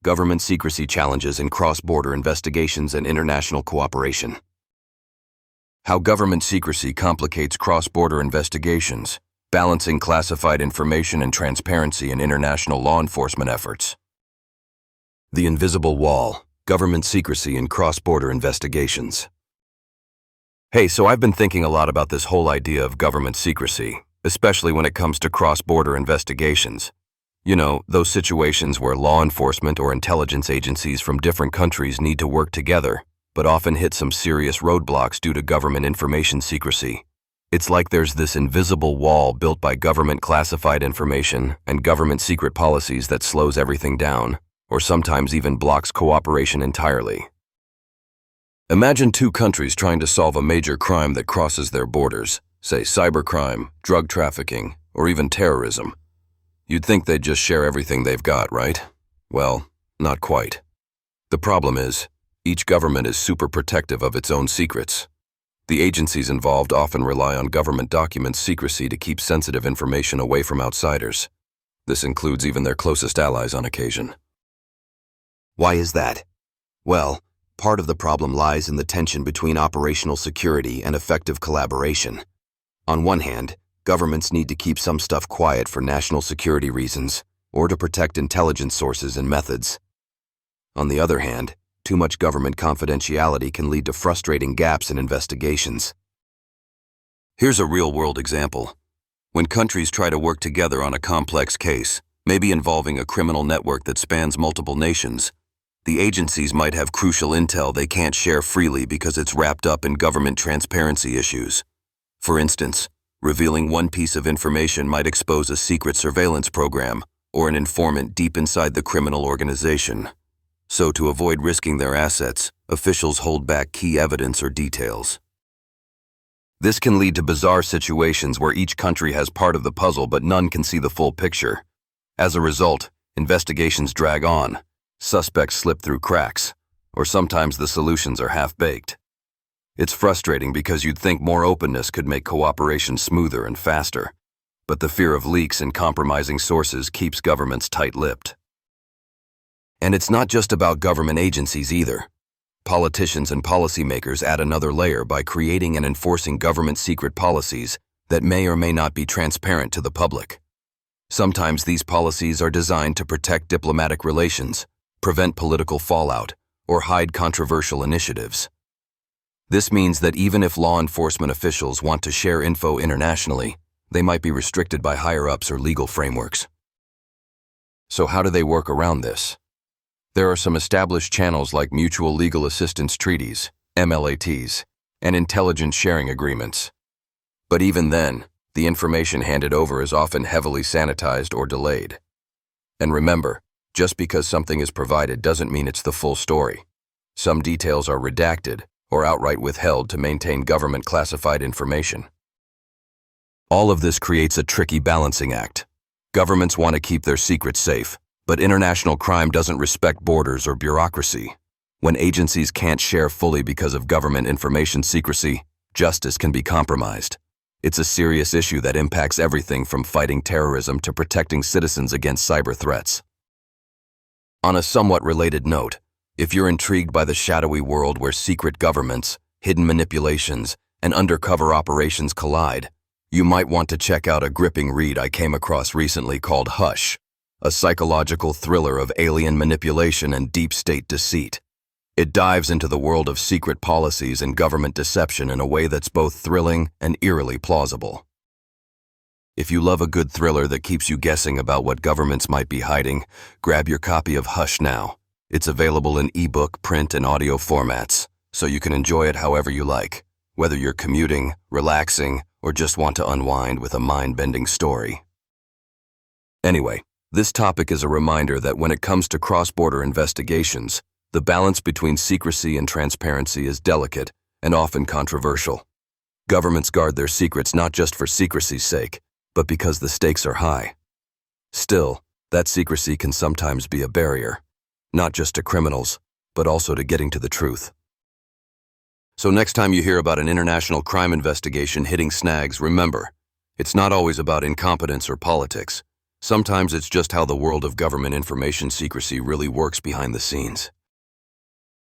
Government secrecy challenges in cross-border investigations and international cooperation. How government secrecy complicates cross-border investigations, balancing classified information and transparency in international law enforcement efforts. The invisible wall, government secrecy in cross-border investigations. Hey, so I've been thinking a lot about this whole idea of government secrecy, especially when it comes to cross-border investigations. You know, those situations where law enforcement or intelligence agencies from different countries need to work together, but often hit some serious roadblocks due to government information secrecy. It's like there's this invisible wall built by government classified information and government secret policies that slows everything down, or sometimes even blocks cooperation entirely. Imagine two countries trying to solve a major crime that crosses their borders, say cybercrime, drug trafficking, or even terrorism. You'd think they'd just share everything they've got, right? Well, not quite. The problem is, each government is super protective of its own secrets. The agencies involved often rely on government documents' secrecy to keep sensitive information away from outsiders. This includes even their closest allies on occasion. Why is that? Well, part of the problem lies in the tension between operational security and effective collaboration. On one hand, governments need to keep some stuff quiet for national security reasons, or to protect intelligence sources and methods. On the other hand, too much government confidentiality can lead to frustrating gaps in investigations. Here's a real-world example. When countries try to work together on a complex case, maybe involving a criminal network that spans multiple nations, the agencies might have crucial intel they can't share freely because it's wrapped up in government transparency issues. For instance, revealing one piece of information might expose a secret surveillance program or an informant deep inside the criminal organization. So to avoid risking their assets, officials hold back key evidence or details. This can lead to bizarre situations where each country has part of the puzzle but none can see the full picture. As a result, investigations drag on, suspects slip through cracks, or sometimes the solutions are half-baked. It's frustrating because you'd think more openness could make cooperation smoother and faster, but the fear of leaks and compromising sources keeps governments tight-lipped. And it's not just about government agencies either. Politicians and policymakers add another layer by creating and enforcing government secret policies that may or may not be transparent to the public. Sometimes these policies are designed to protect diplomatic relations, prevent political fallout, or hide controversial initiatives. This means that even if law enforcement officials want to share info internationally, they might be restricted by higher-ups or legal frameworks. So how do they work around this? There are some established channels like mutual legal assistance treaties, MLATs, and intelligence sharing agreements. But even then, the information handed over is often heavily sanitized or delayed. And remember, just because something is provided doesn't mean it's the full story. Some details are redacted or outright withheld to maintain government classified information. All of this creates a tricky balancing act. Governments want to keep their secrets safe, but international crime doesn't respect borders or bureaucracy. When agencies can't share fully because of government information secrecy, justice can be compromised. It's a serious issue that impacts everything from fighting terrorism to protecting citizens against cyber threats. On a somewhat related note, if you're intrigued by the shadowy world where secret governments, hidden manipulations, and undercover operations collide, you might want to check out a gripping read I came across recently called Hush, a psychological thriller of alien manipulation and deep state deceit. It dives into the world of secret policies and government deception in a way that's both thrilling and eerily plausible. If you love a good thriller that keeps you guessing about what governments might be hiding, grab your copy of Hush now. It's available in ebook, print, and audio formats, so you can enjoy it however you like, whether you're commuting, relaxing, or just want to unwind with a mind-bending story. Anyway, this topic is a reminder that when it comes to cross-border investigations, the balance between secrecy and transparency is delicate and often controversial. Governments guard their secrets not just for secrecy's sake, but because the stakes are high. Still, that secrecy can sometimes be a barrier, not just to criminals, but also to getting to the truth. So next time you hear about an international crime investigation hitting snags, remember, it's not always about incompetence or politics. Sometimes it's just how the world of government information secrecy really works behind the scenes.